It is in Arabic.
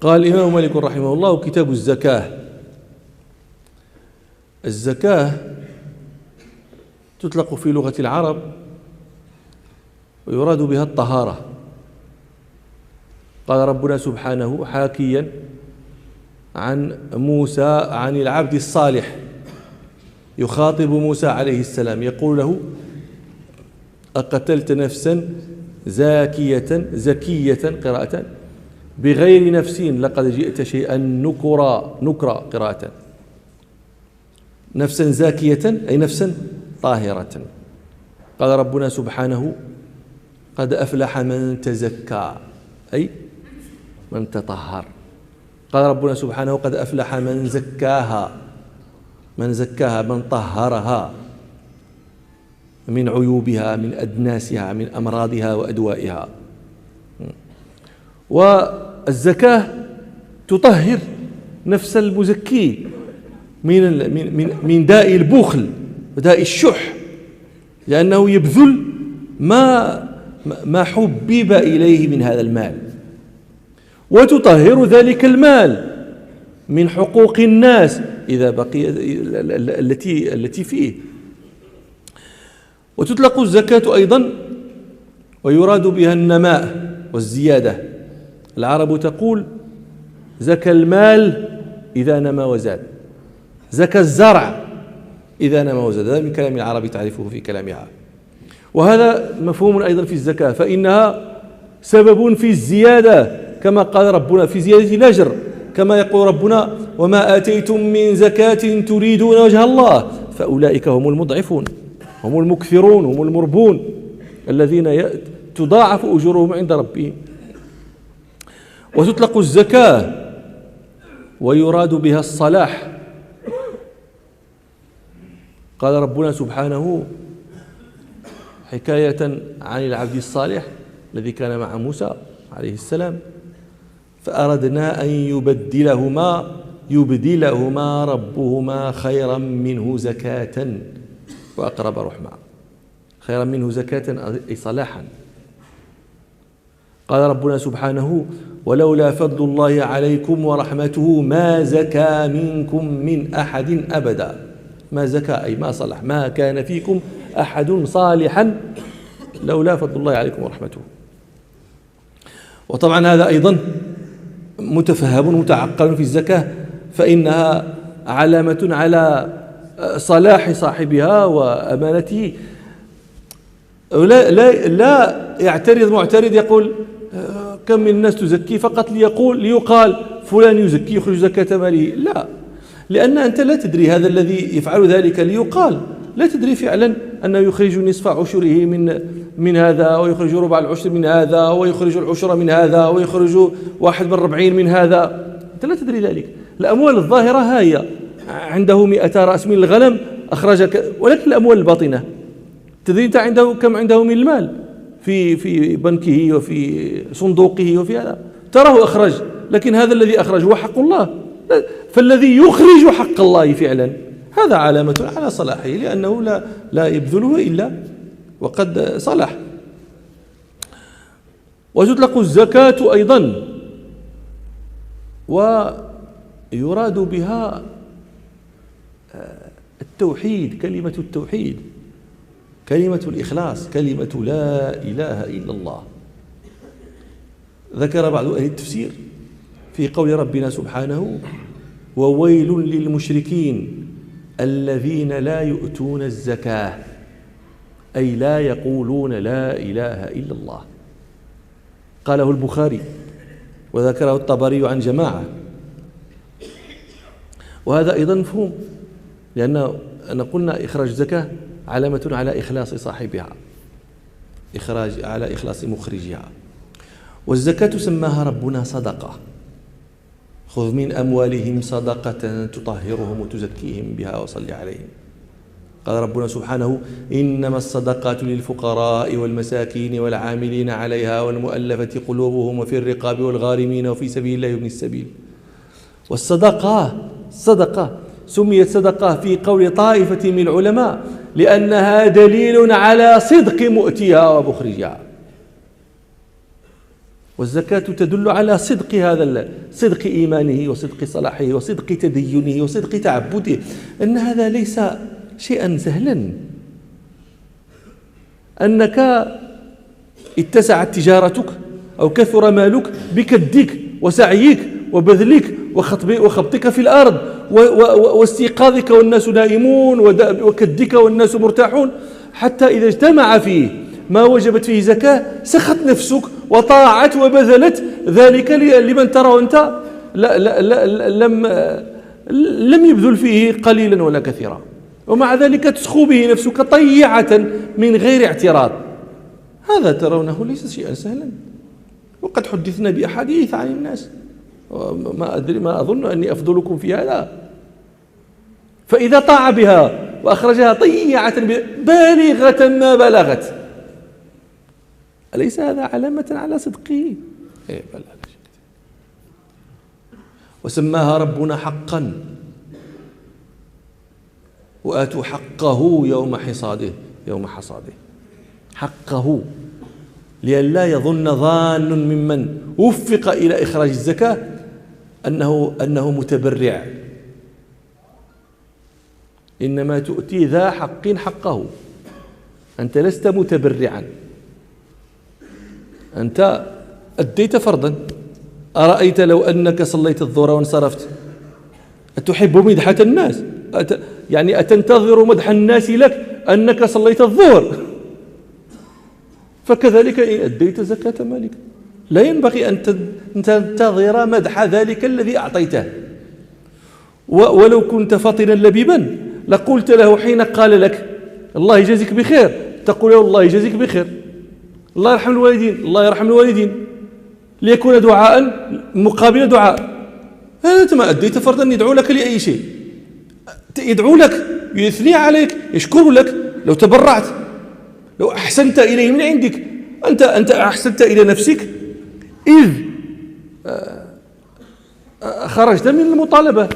قال الإمام مالك رحمه الله: كتاب الزكاة. الزكاة تطلق في لغة العرب ويراد بها الطهارة. قال ربنا سبحانه حاكيا عن موسى، عن العبد الصالح، يخاطب موسى عليه السلام يقول له: أقتلت نفسا زكية قراءة بغير نفس لقد جئت شيئا نكرا قراءة. نفسا زاكية أي نفسا طاهرة. قال ربنا سبحانه: قد أفلح من تزكى أي من تطهر. قال ربنا سبحانه: قد أفلح من زكاها، من طهرها من عيوبها، من أدناسها، من أمراضها وأدوائها. والزكاة تطهر نفس المزكي من داء البخل وداء الشح، لأنه يبذل ما حبب إليه من هذا المال، وتطهر ذلك المال من حقوق الناس إذا بقي التي فيه. وتطلق الزكاة أيضا ويراد بها النماء والزيادة. العرب تقول: زكى المال إذا نمى وزاد، زكى الزرع إذا نمى وزاد. هذا من كلام العرب تعرفه في كلامها. وهذا مفهوم أيضا في الزكاة، فإنها سبب في الزيادة، كما قال ربنا في زيادة الأجر، كما يقول ربنا: وما آتيتم من زكاة تريدون وجه الله فأولئك هم المضعفون، هم المكثرون، هم المربون، الذين تضاعف أجورهم عند ربهم. وتطلق الزكاة ويراد بها الصلاح. قال ربنا سبحانه حكاية عن العبد الصالح الذي كان مع موسى عليه السلام: فأردنا أن يبدلهما ربهما خيرا منه زكاة وأقرب رحما. خيرا منه زكاة أي صلاحا. قال ربنا سبحانه: ولولا فضل الله عليكم ورحمته ما زكى منكم من أحد أبدا. ما زكى أي ما صلح، ما كان فيكم أحد صالحا لولا فضل الله عليكم ورحمته. وطبعا هذا أيضا متفهم متعقل في الزكاة، فإنها علامة على صلاح صاحبها وأمانته. لا يعترض معترض يقول: كم من الناس تزكي فقط ليقال فلان يزكي يخرج زكاة ماله. لا، لأن أنت لا تدري هذا الذي يفعل ذلك ليقال، لا تدري فعلا أنه يخرج نصف عشره من هذا، ويخرج ربع العشر من هذا، ويخرج العشر من هذا، ويخرج 1/40 من هذا. أنت لا تدري ذلك. الأموال الظاهرة هي عنده 100 رأس من الغنم أخرج ولكن الأموال الباطنة تدري أنت كم عنده من المال في بنكه وفي صندوقه وفي هذا، تراه أخرج، لكن هذا الذي أخرج هو حق الله. فالذي يخرج حق الله فعلا هذا علامة على صلاحه، لأنه لا يبذله إلا وقد صلح. وتطلق الزكاة أيضا ويراد بها التوحيد، كلمة التوحيد، كلمة الإخلاص، كلمة لا إله إلا الله. ذكر بعض أهل التفسير في قول ربنا سبحانه: وويل للمشركين الذين لا يؤتون الزكاة، أي لا يقولون لا إله إلا الله. قاله البخاري وذكره الطبري عن جماعة. وهذا أيضا مفهوم، لأن قلنا إخراج الزكاة علامة على إخلاص صاحبها، على إخلاص مخرجها. والزكاة سماها ربنا صدقة: خذ من أموالهم صدقة تطهرهم وتزكيهم بها وصل عليهم. قال ربنا سبحانه: إنما الصدقات للفقراء والمساكين والعاملين عليها والمؤلفة قلوبهم وفي الرقاب والغارمين وفي سبيل الله وابن السبيل. والصدقة سميت صدقة في قول طائفة من العلماء لأنها دليل على صدق مؤتيها ومخرجها. والزكاة تدل على صدق صدق إيمانه وصدق صلاحه وصدق تدينه وصدق تعبده، أن هذا ليس شيئا سهلا، أنك اتسعت تجارتك أو كثر مالك بكدك وسعيك وبذلك وخبطك في الأرض واستيقاظك والناس نائمون وكدك والناس مرتاحون، حتى إذا اجتمع فيه ما وجبت فيه زكاة سخت نفسك وطاعت وبذلت ذلك لمن ترى أنت لم يبذل فيه قليلا ولا كثيرا، ومع ذلك تسخو به نفسك طيعة من غير اعتراض. هذا ترونه ليس شيئا سهلا، وقد حدثنا بأحاديث عن الناس ما أظن أني أفضلكم في هذا. فإذا طاع بها وأخرجها طيعة بالغة ما بلغت، أليس هذا علامة على صدقه؟ وسماها ربنا حقا، وآتوا حقه يوم حصاده حقه، لئلا يظن ظان ممن وفق إلى إخراج الزكاة أنه متبرع، إنما تؤتي ذا حق حقه، أنت لست متبرعا، أنت أديت فرضا. أرأيت لو أنك صليت الظهر وانصرفت أتحب مدحة الناس؟ يعني أتنتظر مدح الناس لك أنك صليت الظهر؟ فكذلك إن أديت زكاة مالك لا ينبغي أن تنتظر مدح ذلك الذي أعطيته. ولو كنت فطنا لبيبا لقلت له حين قال لك الله يجازيك بخير، تقول له الله يجازيك بخير، الله يرحم الوالدين، الله يرحم الوالدين، ليكون دعاء مقابل دعاء. أنت ما أديت فرضا يدعو لك لأي شيء، يدعو لك، يثني عليك، يشكر لك لو تبرعت، لو أحسنت إليه من عندك. أنت أحسنت إلى نفسك إذ خرجت من المطالبة،